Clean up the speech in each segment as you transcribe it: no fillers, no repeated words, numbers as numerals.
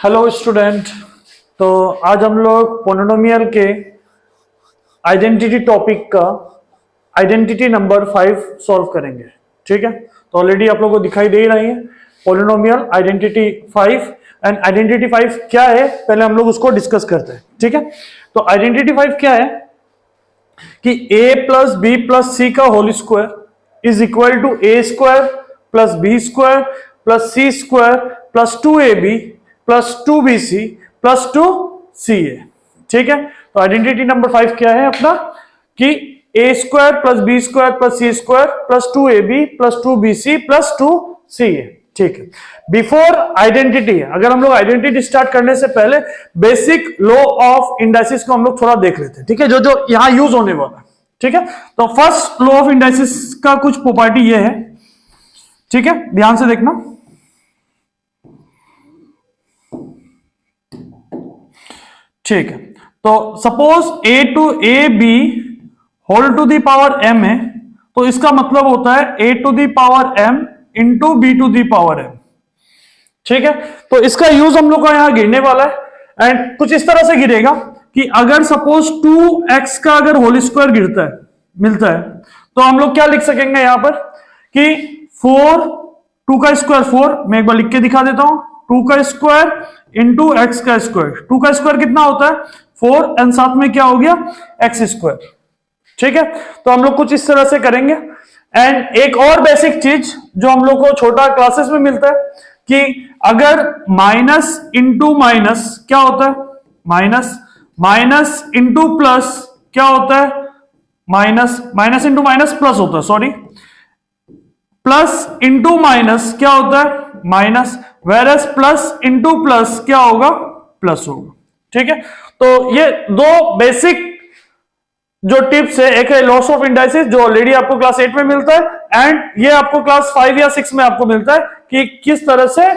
Hello student. तो आज हम लोग पोलिनोमियल के आइडेंटिटी टॉपिक का आइडेंटिटी नंबर 5 सॉल्व करेंगे। ठीक है, तो ऑलरेडी आप लोगों को दिखाई दे रही है पोलिनोमियल आइडेंटिटी 5। एंड आइडेंटिटी 5 क्या है, पहले हम लोग उसको डिस्कस करते हैं। ठीक है, तो आइडेंटिटी 5 क्या है कि a plus b plus c का whole square is equal to a square plus b square plus c square plus 2ab plus 2bc plus 2ca। ठीक है, तो आइडेंटिटी नंबर 5 क्या है अपना कि a square plus b square plus c square plus 2ab plus 2bc plus 2ca। ठीक है, before identity, अगर हम लोग आइडेंटिटी स्टार्ट करने से पहले बेसिक लॉ ऑफ इंडाइसिस को हम लोग थोड़ा देख लेते हैं। ठीक है, जो जो यहां यूज होने वाला है। ठीक है, तो फर्स्ट लॉ ऑफ इंडाइसिस का कुछ प्रॉपर्टी ये है। ठीक है, ध्यान से देखना। ठीक है, तो suppose a to a b whole to the power m है, तो इसका मतलब होता है a to the power m into b to the power m। ठीक है, तो इसका यूज हम लोग का यहां गिरने वाला है एंड कुछ इस तरह से गिरेगा कि अगर सपोज 2x का अगर होल स्क्वायर गिरता है मिलता है, तो हम लोग क्या लिख सकेंगे यहां पर कि 2 का स्क्वायर 4, मैं एक बार लिख के दिखा देता हूं, 2 का स्क्वायर इंटू एक्स का स्क्वायर। 2 का स्क्वायर कितना होता है 4 एंड साथ में क्या हो गया एक्स स्क्वायर। ठीक है, तो हम लोग कुछ इस तरह से करेंगे। एंड एक और बेसिक चीज जो हम लोग को छोटा क्लासेस में मिलता है कि अगर माइनस इंटू माइनस क्या होता है, माइनस इंटू प्लस क्या होता है, माइनस इंटू माइनस प्लस होता है, सॉरी, प्लस इंटू माइनस क्या होता है minus, versus plus into plus क्या होगा प्लस होगा। ठीक है, तो ये दो बेसिक जो टिप्स है, एक है लॉस ऑफ इंडाइसिस जो ऑलरेडी आपको क्लास 8 में मिलता है एंड ये आपको क्लास 5 या 6 में आपको मिलता है कि किस तरह से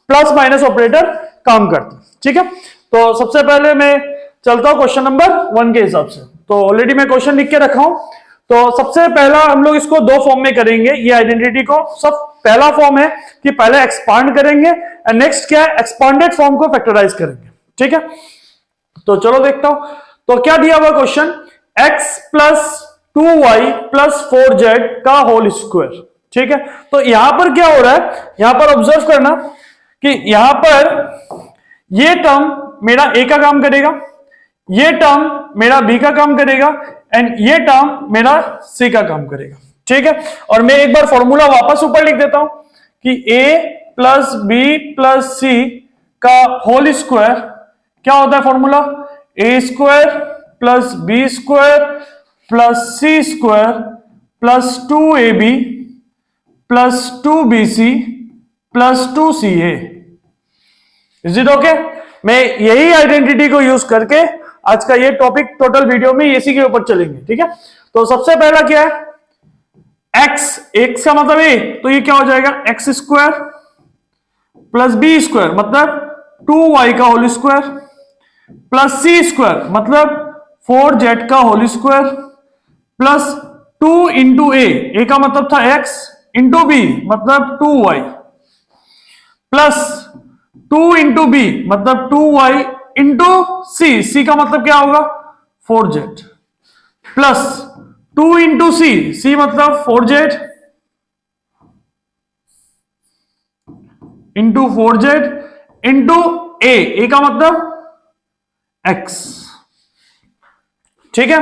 प्लस माइनस ऑपरेटर काम करता है। ठीक है, तो सबसे पहले मैं चलता हूं क्वेश्चन नंबर 1 के हिसाब से। तो ऑलरेडी मैं क्वेश्चन लिख के रखा हूं। तो सबसे पहला हम लोग इसको दो फॉर्म में करेंगे, ये आइडेंटिटी को। सब पहला फॉर्म है कि पहले एक्सपांड करेंगे एंड नेक्स्ट क्या है एक्सपांडेड फॉर्म को फैक्टराइज करेंगे। ठीक है, तो चलो देखता हूं। तो क्या दिया हुआ question, x plus 2y plus 4z का होल स्क्वायर। ठीक है, तो यहां पर क्या हो रहा है, यहां पर ऑब्जर्व करना कि यहां पर ये टर्म मेरा a का काम करेगा, ये टर्म मेरा b का काम करेगा एंड ये टर्म मेरा c का काम करेगा। ठीक है, और मैं एक बार फॉर्मूला वापस ऊपर लिख देता हूं कि a plus b plus c का होल स्क्वायर क्या होता है formula, a square plus b square plus c square plus 2ab plus 2bc plus 2ca। Is it okay? मैं यही आइडेंटिटी को यूज करके आज का ये टॉपिक टोटल वीडियो में इसी के ऊपर चलेंगे। ठीक है, तो सबसे पहला क्या है x का मतलब a, तो ये क्या हो जाएगा x square plus b square मतलब 2y का whole square plus c square मतलब 4z का whole square plus 2 into a का मतलब था x इंटू बी मतलब 2y प्लस 2 इंटू बी मतलब 2y इंटू सी का मतलब क्या होगा 4z प्लस 2 इंटू सी मतलब 4z into 4z into a का मतलब x। ठीक है,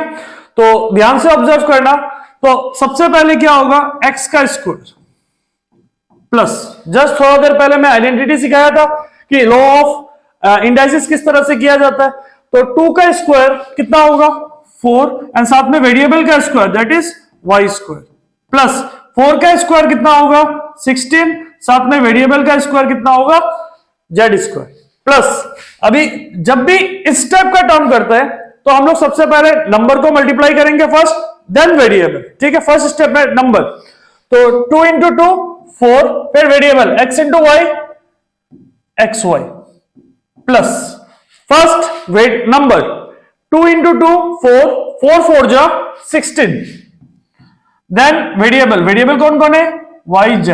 तो ध्यान से ऑब्जर्व करना। तो सबसे पहले क्या होगा x का स्क्वायर प्लस, जस्ट थोड़ा देर पहले मैं आइडेंटिटी सिखाया था कि लॉ ऑफ इंडाइसिस किस तरह से किया जाता है। तो 2 का स्क्वायर कितना होगा 4 एंड साथ में वेरिएबल का square that is y square plus 4 का स्क्वायर कितना होगा 16, साथ में वेरिएबल का स्क्वायर कितना होगा z स्क्वायर प्लस, अभी जब भी इस टाइप का टर्म करता है तो हम लोग सबसे पहले नंबर को मल्टीप्लाई करेंगे फर्स्ट देन वेरिएबल। ठीक है, फर्स्ट स्टेप में नंबर, तो 2 इंटू 2 4 फिर variable x into y x y plus first wait number 2 into 2 4 4 जा 16 देन वेरिएबल कौन कौन है y z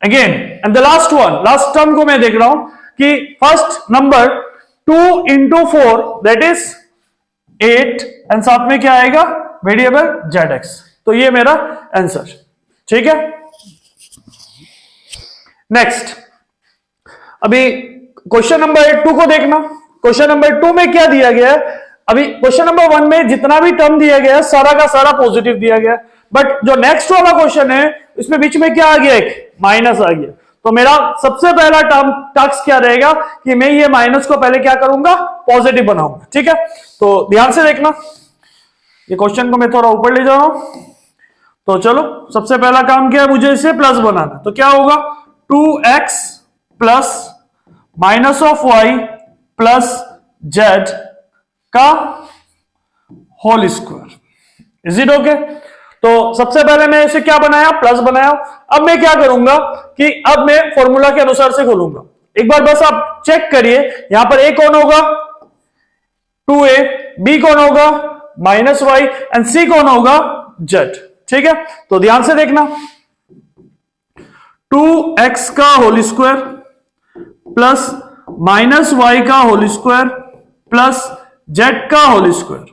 again and the last one, last term को मैं देख रहा हूं कि first number 2 into 4 that is 8 and साथ में क्या आएगा वेरिएबल जेड तो ये मेरा आंसर। ठीक है, नेक्स्ट अभी क्वेश्चन नंबर 2 को देखना। क्वेश्चन नंबर 2 में क्या दिया गया है, अभी क्वेश्चन नंबर 1 में जितना भी टर्म दिया गया है सारा का सारा पॉजिटिव दिया गया है, बट जो नेक्स्ट वाला क्वेश्चन है इसमें बीच में क्या आ गया, एक माइनस आ गया। तो मेरा सबसे पहला टर्म टास्क क्या रहेगा कि मैं ये माइनस को पहले क्या करूंगा, पॉजिटिव बनाऊंगा। ठीक है, तो ध्यान से देखना, ये क्वेश्चन को मैं थोड़ा ऊपर ले जा रहा हूं। तो चलो सबसे पहला काम क्या है, मुझे इसे प्लस बनाना। तो क्या होगा 2x plus minus of y plus z का whole square. Is it okay? तो सबसे पहले मैं इसे क्या बनाया, प्लस बनाया। अब मैं क्या करूंगा कि अब मैं फॉर्मूला के अनुसार से खोलूंगा। एक बार बस आप चेक करिए, यहां पर a कौन होगा 2a, b कौन होगा माइनस वाई एंड c कौन होगा z। ठीक है, तो ध्यान से देखना 2x का whole square plus minus y का होल स्क्वायर प्लस z का होल स्क्वायर।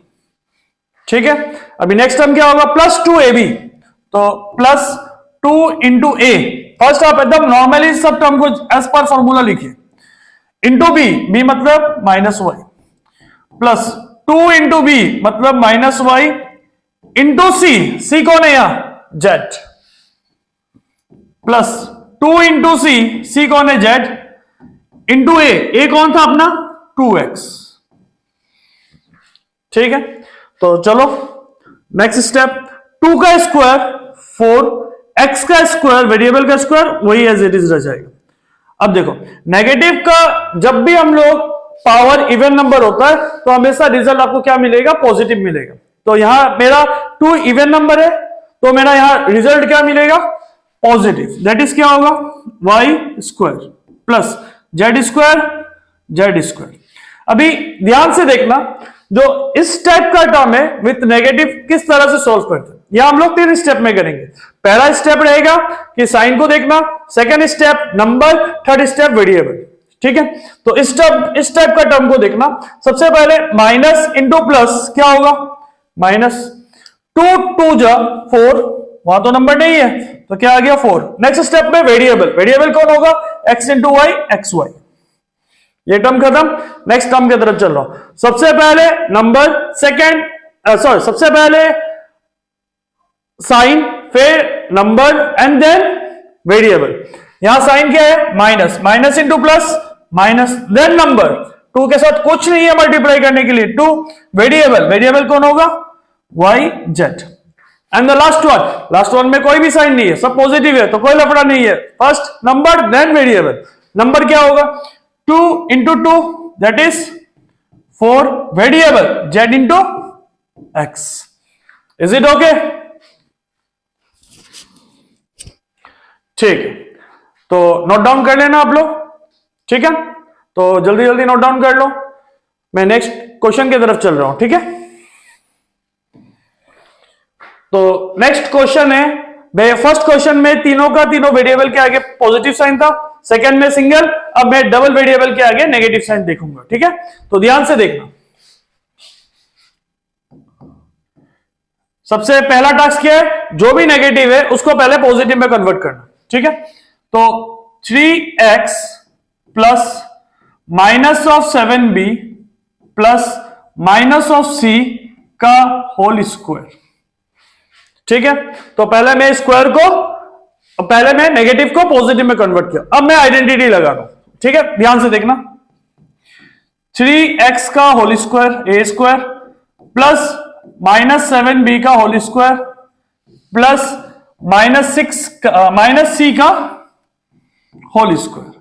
ठीक है, अभी नेक्स्ट टर्म क्या होगा प्लस 2ab, तो प्लस 2 इंटू ए। फर्स्ट आप एकदम नॉर्मली सब टर्म को एज पर फॉर्मूला लिखिए, इंटू बी, बी मतलब minus y, plus 2 into b मतलब minus y into c, c कौन है यहां z, plus 2 into c, c कौन है जेड, इंटू ए कौन था अपना 2x। ठीक है, तो चलो नेक्स्ट स्टेप, 2 का स्क्वायर 4, x का स्क्वायर वेरिएबल का स्क्वायर वही एज इट इज रह जाएगा। अब देखो नेगेटिव का जब भी हम लोग पावर इवन नंबर होता है तो हमेशा रिजल्ट आपको क्या मिलेगा, पॉजिटिव मिलेगा। तो यहां मेरा 2 इवन नंबर है तो मेरा यहां रिजल्ट क्या मिलेगा, पॉजिटिव। दैट इज क्या होगा y square plus z square z square. अभी ध्यान से देखना, जो इस टाइप का टर्म है विथ नेगेटिव किस तरह से सॉल्व करते हैं, यह हम लोग 3 स्टेप में करेंगे। पहला स्टेप रहेगा कि साइन को देखना, second step number, third step variable. ठीक है, तो इस टाइप का टर्म को देखना। सबसे पहले माइनस इंटू प्लस क्या होगा, माइनस 2 2 जा 4, वहां तो नंबर नहीं है तो क्या आ गया 4। नेक्स्ट स्टेप में वेरिएबल, वेरिएबल कौन होगा x into y x y. ये टर्म खत्म, नेक्स्ट टर्म की तरफ चल रहा हूं। सबसे पहले नंबर, सबसे पहले साइन, फिर नंबर एंड देन वेरिएबल। यहां साइन क्या है minus, minus into plus minus then number, 2 के साथ कुछ नहीं है मल्टीप्लाई करने के लिए 2, वेरिएबल, वेरिएबल कौन होगा y z and the last one में कोई भी साइन नहीं है, सब पॉजिटिव है तो कोई लफड़ा नहीं है। First number then variable, number क्या होगा 2 into 2 that is 4, variable z into x. Is it okay? ठीक है, तो नोट डाउन कर लेना आप लोग। ठीक है, तो जल्दी जल्दी नोट डाउन कर लो, मैं नेक्स्ट क्वेश्चन की तरफ चल रहा हूं। ठीक है, तो नेक्स्ट क्वेश्चन है, फर्स्ट क्वेश्चन में तीनों का तीनों वेरिएबल के आगे पॉजिटिव साइन था, सेकंड में सिंगल, अब मैं डबल वेरिएबल के आगे नेगेटिव साइन देखूंगा। ठीक है, तो ध्यान से देखना। सबसे पहला टास्क क्या है, जो भी नेगेटिव है उसको पहले पॉजिटिव में कन्वर्ट करना। ठीक है, तो 3x plus minus of 7b plus minus of c का होल स्क्वायर। ठीक है, तो पहले मैं स्क्वायर को, पहले मैं नेगेटिव को पॉजिटिव में कन्वर्ट किया, अब मैं आइडेंटिटी लगा रहा हूं। ठीक है, ध्यान से देखना, 3x का whole square a square plus minus 7b का whole square plus minus c का होल स्क्वायर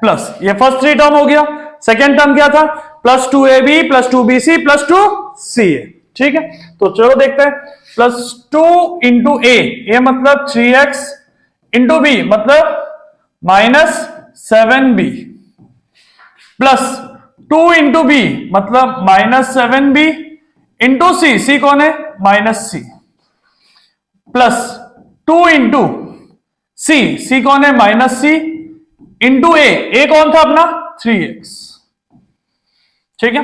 प्लस, ये फर्स्ट 3 टर्म हो गया। सेकेंड टर्म क्या था, plus 2ab plus 2bc plus 2ca। ठीक है, तो चलो देखते हैं, प्लस 2 इंटू ए मतलब 3x इंटू बी मतलब minus 7b plus 2 into b मतलब minus 7b into c, c कौन है minus c plus 2 into c, c कौन है माइनस c इंटू ए कौन था अपना 3x। ठीक है,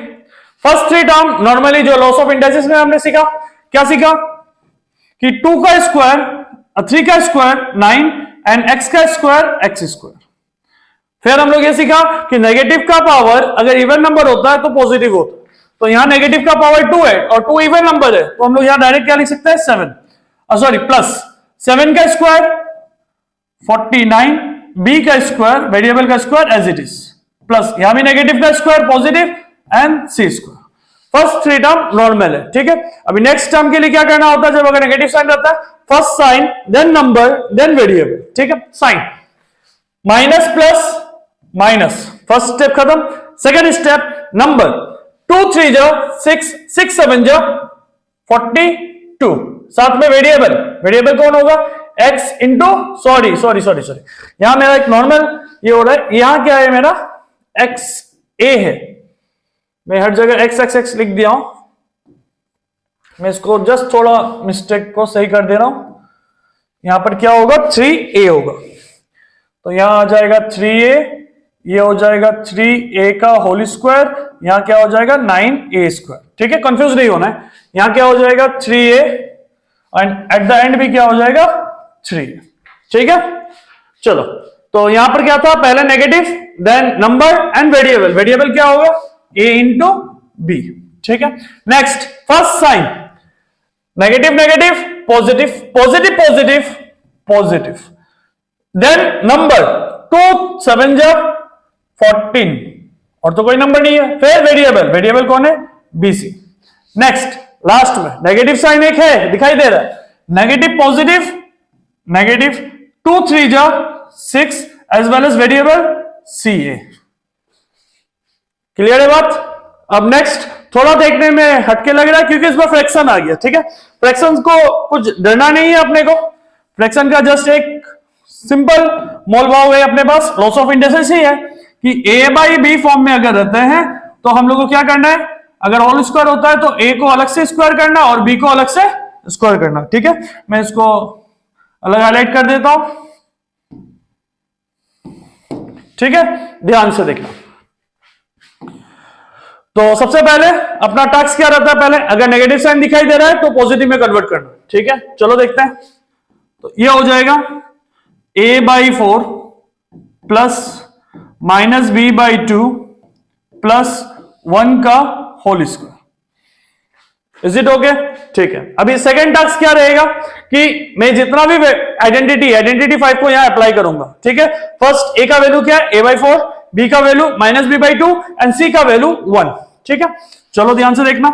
फर्स्ट थ्री टर्म नॉर्मली जो लॉस ऑफ इंडाइसिस में हमने सीखा, क्या सीखा कि 2 का स्क्वायर 3 का स्क्वायर 9 एंड x का स्क्वायर x स्क्वायर। फिर हम लोग ये सीखा कि नेगेटिव का पावर अगर इवन नंबर होता है तो पॉजिटिव होता है, तो यहां नेगेटिव का पावर 2 है और 2 इवन नंबर है, तो हम लोग यहां डायरेक्ट क्या लिख सकते हैं 7, सॉरी प्लस 7 का स्क्वायर 49, b का स्क्वायर वेरिएबल का square as it is, plus यहां भी नेगेटिव का square positive and c square. First three term normal है। ठीक है, अभी नेक्स्ट टर्म के लिए क्या करना होता है, जब अगर नेगेटिव साइन रहता है first sign then number then variable. ठीक है, sign minus plus minus, first step खत्म। सेकंड स्टेप नंबर 2 3 जो 6 6 7 जो 42, साथ में वेरिएबल, वेरिएबल कौन होगा x इंटू सॉरी यहां मेरा एक नॉर्मल ये हो रहा है, यहां क्या है मेरा x a है, मैं हर जगह x लिख दिया हूं, मैं इसको जस्ट थोड़ा मिस्टेक को सही कर दे रहा हूं। यहां पर क्या होगा 3a होगा, तो यहां आ जाएगा 3a, ये हो जाएगा 3a का होल स्क्वायर, यहां क्या हो जाएगा 9a स्क्वायर। ठीक है, कंफ्यूज नहीं होना है, यहां क्या हो जाएगा 3a and at the end भी क्या हो जाएगा 3a। ठीक है, चलो तो यहां पर क्या था, पहले negative then number and variable, variable क्या होगा a इंटू b। ठीक है, next first sign negative negative positive positive positive positive, then number 2 7 जा 14 और तो कोई नंबर नहीं है, फिर वेरिएबल, वेरिएबल कौन है bc। नेक्स्ट लास्ट में नेगेटिव साइन एक है दिखाई दे रहा है, नेगेटिव पॉजिटिव नेगेटिव 2 3 जा 6 as well as variable ca। Clear है बात। अब नेक्स्ट थोड़ा देखने में हटके लग रहा है क्योंकि इसमें फ्रैक्शन आ गया। ठीक है, फ्रैक्शन को कुछ डरना नहीं है अपने को, फ्रैक्शन का जस्ट एक सिंपल मोल भाव है अपने पास, लॉस ऑफ इंडाइसिस ही है कि a बाई बी फॉर्म में अगर रहते हैं तो हम लोग को क्या करना है, अगर होल स्क्वायर होता है तो a को अलग से स्क्वायर करना और b को अलग से स्क्वायर करना। ठीक है, मैं इसको अलग हाईलाइट कर देता हूं। ठीक है, ध्यान से देखना। तो सबसे पहले अपना टास्क क्या रहता है, पहले अगर नेगेटिव साइन दिखाई दे रहा है तो पॉजिटिव में कन्वर्ट करना। ठीक है, चलो देखते हैं। तो ये हो जाएगा a by 4 plus minus b by 2 plus 1 का whole square. Is it okay? ठीक है, अभी सेकेंड टास्क क्या रहेगा कि मैं जितना भी आइडेंटिटी 5 को यहां अप्लाई करूंगा। ठीक है, फर्स्ट a का वैल्यू क्या है a बाई 4, b का value minus b by 2 and c का वैल्यू 1। ठीक है, चलो ध्यान से देखना,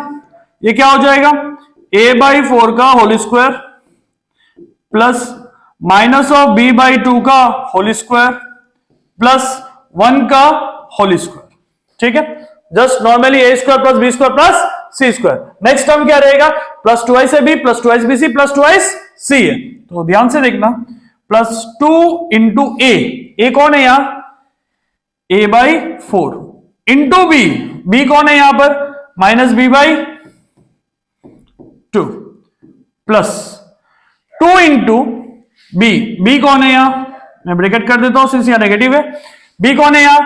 ये क्या हो जाएगा a बाई 4 का whole square plus minus of b by 2 का होल स्क्वायर प्लस 1 का होल स्क्वायर। ठीक है, just normally a square plus b square plus c square. Next term क्या रहेगा, plus 2ic b plus 2ic bc plus 2ic c है, तो ध्यान से देखना प्लस 2 इंटू a कौन है यहां a बाई 4 इंटू b कौन है यहां पर minus b by 2 plus 2 into b कौन है यहां, मैं ब्रैकेट कर देता हूं सिंस यहां नेगेटिव है, b कौन है यहां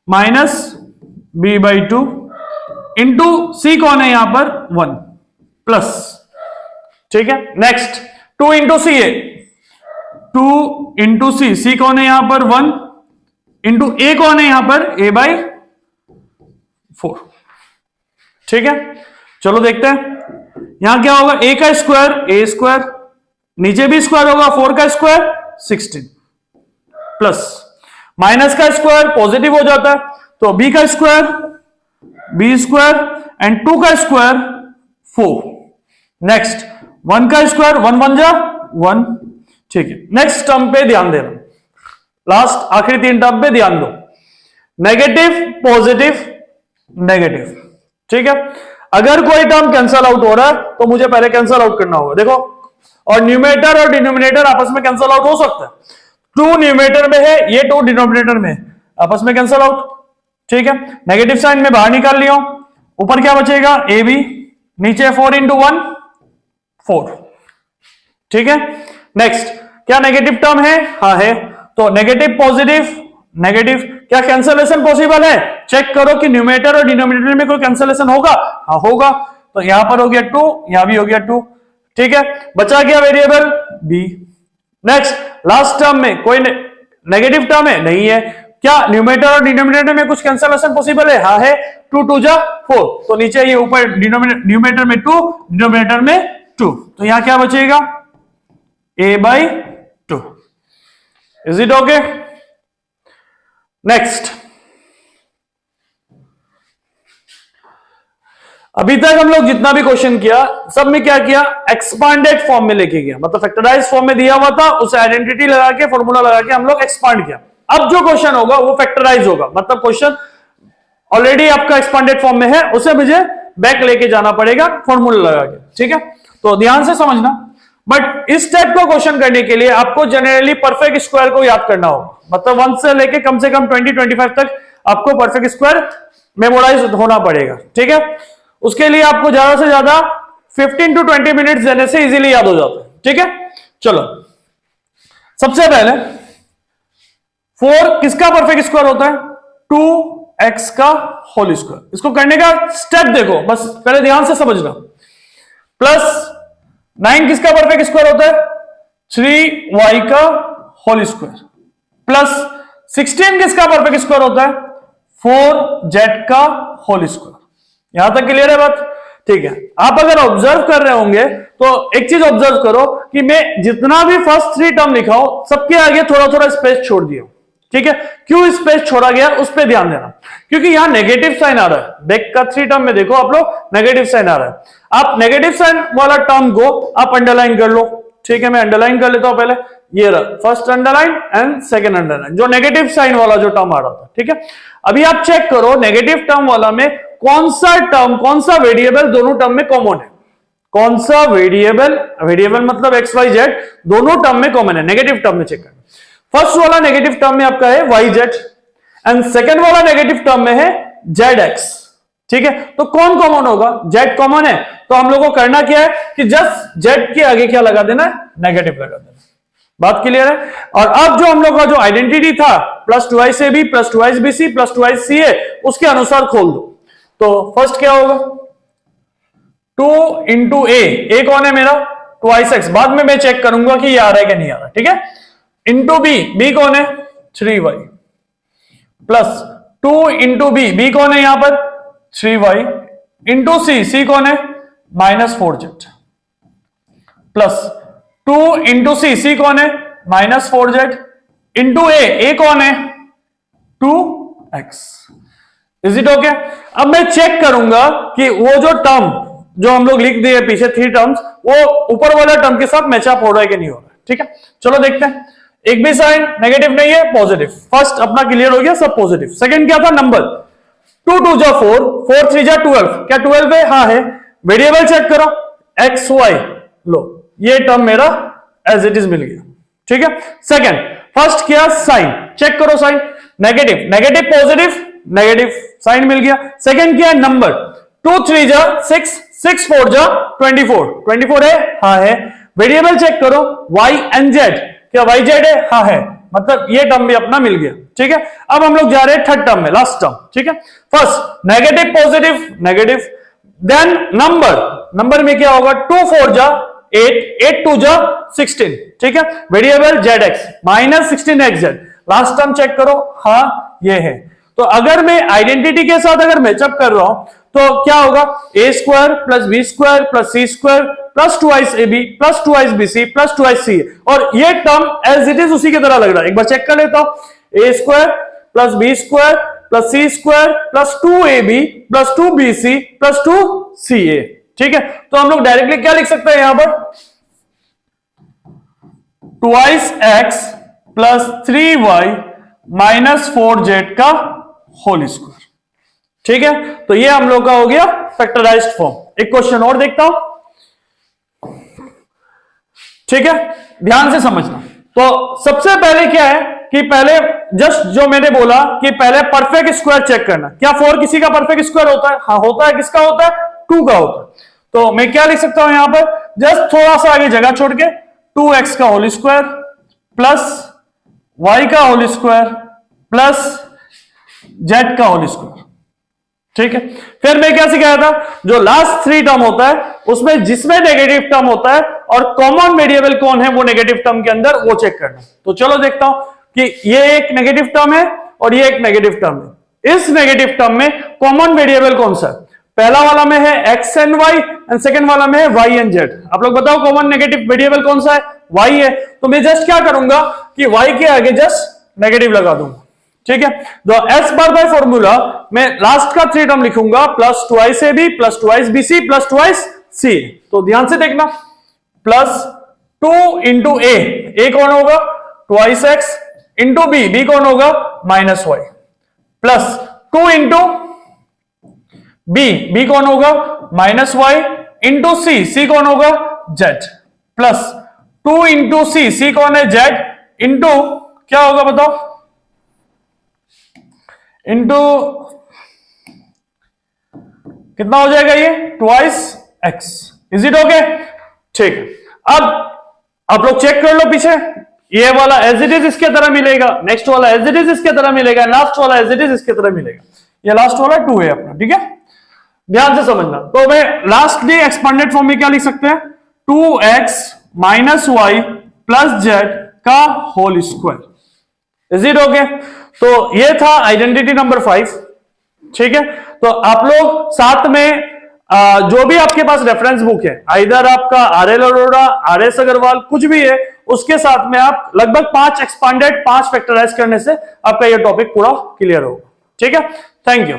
minus b by 2 into c कौन है यहां पर 1 प्लस। ठीक है, नेक्स्ट 2 इंटू सी है 2 इंटू सी कौन है यहां पर 1 इंटू a कौन है यहां पर a बाई 4। ठीक है, चलो देखते हैं यहां क्या होगा, a का स्क्वायर a स्क्वायर, नीचे भी स्क्वायर होगा 4 का स्क्वायर 16 प्लस माइनस का स्क्वायर पॉजिटिव हो जाता है तो b का स्क्वायर b स्क्वायर एंड 2 का स्क्वायर 4। नेक्स्ट 1 का स्क्वायर 1 1 जा 1। ठीक है, नेक्स्ट टर्म पे ध्यान देना, लास्ट आखिरी 3 टर्म पे ध्यान दो, नेगेटिव पॉजिटिव नेगेटिव। ठीक है, अगर कोई टर्म कैंसल आउट हो रहा है तो मुझे पहले कैंसल आउट करना होगा। देखो, और न्यूमरेटर और डिनोमिनेटर आपस में कैंसल आउट हो सकता है, 2 न्यूमरेटर में है ये 2 डिनोमिनेटर में आपस में कैंसल आउट। ठीक है, नेगेटिव साइन में बाहर निकाल लिया, ऊपर क्या बचेगा ए बी, नीचे 4 इंटू 1 4। ठीक है, नेक्स्ट क्या नेगेटिव टर्म है, हाँ है, तो नेगेटिव पॉजिटिव नेगेटिव। क्या कैंसलेशन पॉसिबल है? चेक करो कि न्यूमरेटर और डिनोमिनेटर में कोई कैंसलेशन होगा। हाँ होगा, तो यहां पर हो गया 2, यहां भी हो गया 2। ठीक है, बचा गया variable b. Next, last term में कोई नेगेटिव टर्म है? नहीं है। क्या न्यूमरेटर और डिनोमिनेटर में कुछ कैंसलेशन पॉसिबल है? हाँ है, 2 2 जा 4, तो नीचे ये ऊपर न्यूमरेटर में 2, डिनोमिनेटर में 2, तो यहां क्या बचेगा? a/2। Is it okay? Next, अभी तक हम लोग जितना भी क्वेश्चन किया सब में क्या किया? एक्सपांडेड फॉर्म में लेके गया, मतलब फैक्टराइज फॉर्म में दिया हुआ था, उसे आइडेंटिटी लगा के फॉर्मूला लगा के हम लोग एक्सपांड किया। अब जो क्वेश्चन होगा वो फैक्टराइज होगा, मतलब क्वेश्चन ऑलरेडी आपका एक्सपांडेड फॉर्म में है, उसे मुझे बैक लेके जाना पड़ेगा फॉर्मूला लगा के। ठीक है, तो ध्यान से समझना। बट इस टाइप का क्वेश्चन करने के लिए आपको जनरली परफेक्ट स्क्वायर को याद करना होगा, मतलब 1 से लेके कम से कम 20-25 तक आपको परफेक्ट स्क्वायर मेमोराइज होना पड़ेगा। ठीक है, उसके लिए आपको ज्यादा से ज्यादा 15 to 20 मिनट्स देने से इजीली याद हो जाता है। ठीक है, चलो सबसे पहले 4 किसका परफेक्ट स्क्वायर होता है? 2x का होल स्क्वायर। इसको करने का स्टेप देखो, बस पहले ध्यान से समझना। प्लस 9 किसका परफेक्ट स्क्वायर होता है? 3y का होल स्क्वायर। प्लस 16 किसका परफेक्ट स्क्वायर होता है? 4z का होल स्क्वायर। यहां तक क्लियर है बात? ठीक है, आप अगर ऑब्जर्व कर रहे होंगे तो एक चीज ऑब्जर्व करो कि मैं जितना भी फर्स्ट 3 टर्म लिखा हूं सबके आगे थोड़ा थोड़ा स्पेस छोड़ दिया। ठीक है, क्यों स्पेस छोड़ा गया उस पर ध्यान देना, क्योंकि यहां नेगेटिव साइन आ रहा है। बैक का 3 टर्म में देखो आप लोग, नेगेटिव साइन आ रहा है। आप नेगेटिव साइन वाला टर्म को आप अंडरलाइन कर लो। ठीक है, मैं अंडरलाइन कर लेता हूं पहले, ये रहा first underline and second underline, जो नेगेटिव साइन वाला जो टर्म आ रहा था। ठीक है, अभी आप चेक करो नेगेटिव टर्म वाला में कौन सा टर्म, कौन सा वेरिएबल दोनों टर्म में कॉमन है? कौन सा वेरिएबल, वेरिएबल मतलब एक्स वाई जेड, दोनों टर्म में कॉमन है? नेगेटिव टर्म में चेक करना। फर्स्ट वाला नेगेटिव टर्म में आपका है वाई जेड एंड सेकेंड वाला नेगेटिव टर्म में है जेड एक्स। ठीक है, तो कौन कॉमन होगा? जेड कॉमन है, तो हम लोग को करना क्या है कि जस्ट जेड के आगे क्या लगा देना है? नेगेटिव लगा देना। बात क्लियर है? और अब जो हम लोग का जो आइडेंटिटी था plus 2ic plus 2ibc plus 2ica, उसके अनुसार खोल दो। तो फर्स्ट क्या होगा? 2 इंटू ए कौन है मेरा? 2x। बाद में मैं चेक करूंगा कि ये आ रहा है कि नहीं आ रहा। ठीक है, इंटू बी कौन है? 3y प्लस 2 इंटू बी कौन है यहां पर? 3y इंटू सी कौन है? -4z प्लस 2 इंटू सी कौन है? -4z इंटू ए कौन है? 2x। Is it okay? अब मैं चेक करूंगा कि वो जो टर्म जो हम लोग लिख दिए पीछे 3 टर्म्स, वो ऊपर वाला टर्म के साथ मैचअप हो रहा है कि नहीं हो रहा है। ठीक है, चलो देखते हैं। एक भी साइन नेगेटिव नहीं है, पॉजिटिव। फर्स्ट अपना क्लियर हो गया, सब पॉजिटिव। सेकंड क्या था? नंबर 2 2 जा 4, 4 3 जा 12। क्या 12 है? हाँ है। वेरिएबल चेक करो, एक्स वाई, लो ये टर्म मेरा एज इट इज मिल गया। ठीक है, सेकंड फर्स्ट क्या? साइन चेक करो, sign negative negative positive negative, sign मिल गया। सेकंड क्या है? नंबर 2 3 जा 6, 6 4 जा 24, 24 है? हाँ है। वेरिएबल चेक करो, y एंड z, क्या y z है? हाँ है, मतलब ये टर्म भी अपना मिल गया। ठीक है, अब हम लोग जा रहे हैं थर्ड टर्म में, लास्ट टर्म। ठीक है, first negative positive negative, then number में क्या होगा? 2 4 जा 8, 8 2 जा 16। ठीक है, variable zx -16xz। Last term check करो, हाँ ये है। तो अगर मैं आइडेंटिटी के साथ अगर मैचअप कर रहा हूं तो क्या होगा? a² plus b² plus c² plus 2iab plus 2ibc plus 2ica, और ये टर्म एज इट इज उसी की तरह लग रहा है। एक बार चेक कर लेता हूं, a² plus b² plus c² plus 2ab plus 2bc plus 2ca। ठीक है, तो हम लोग डायरेक्टली क्या लिख सकते हैं यहां पर? 2x प्लस 3y -4z का होल स्क्वायर। ठीक है, तो ये हम लोग का हो गया फैक्टराइज्ड फॉर्म। एक क्वेश्चन और देखता हूं। ठीक है, ध्यान से समझना। तो सबसे पहले क्या है कि पहले जस्ट जो मैंने बोला कि पहले परफेक्ट स्क्वायर चेक करना। क्या 4 किसी का परफेक्ट स्क्वायर होता है? हाँ होता है। किसका होता है? 2 का होता है। तो मैं क्या लिख सकता हूं यहां पर? जस्ट थोड़ा सा आगे जगह छोड़ के 2x का होल स्क्वायर प्लस y का होल स्क्वायर प्लस जेड का होल स्क्वायर। ठीक है, फिर मैं क्या सिखाया था, जो लास्ट 3 टर्म होता है उसमें जिसमें नेगेटिव टर्म होता है और कॉमन वेरिएबल कौन है वो नेगेटिव टर्म के अंदर, वो चेक करना। तो चलो देखता हूं कि ये एक नेगेटिव टर्म है और ये एक नेगेटिव टर्म है। इस नेगेटिव टर्म में कॉमन वेरिएबल कौन सा है? पहला वाला में है x and y and second वाला में है वाई एंड जेड। आप लोग बताओ कॉमन नेगेटिव वेरिएबल कौन सा है? वाई है। तो मैं जस्ट क्या करूंगा कि वाई के आगे जस्ट नेगेटिव लगा दूंगा। ठीक है, तो एस बार बाय फॉर्मूला मैं लास्ट का 3 टर्म लिखूंगा, plus twice a b plus twice b c plus twice c. तो ध्यान से देखना, प्लस 2 इंटू ए कौन होगा? Twice x into b, b कौन होगा? Minus y, plus 2 into b कौन होगा? माइनस वाई इंटू सी कौन होगा? जेड, प्लस 2 इंटू सी कौन है? जेड, इंटू क्या होगा बताओ? इंटू कितना हो जाएगा ये? Twice x. Is it okay? ठीक है, अब आप लोग चेक कर लो पीछे, ये वाला एज इट इज इसके तरह मिलेगा, नेक्स्ट वाला एज इट इज इसके तरह मिलेगा, लास्ट वाला एज इट इज इसके तरह मिलेगा। ये लास्ट वाला 2 है अपना। ठीक है, ध्यान से समझना। तो मैं लास्टली एक्सपांडेड फॉर्म में क्या लिख सकते हैं? 2x minus y plus z का whole square. Is it okay? तो ये था आइडेंटिटी नंबर 5। ठीक है, तो आप लोग साथ में जो भी आपके पास रेफरेंस बुक है, आइदर आपका आरएल अरोड़ा, आरएस अग्रवाल, कुछ भी है, उसके साथ में आप लगभग 5 एक्सपांडेड 5 फैक्टराइज करने से आपका ये टॉपिक पूरा क्लियर होगा। ठीक है, थैंक यू।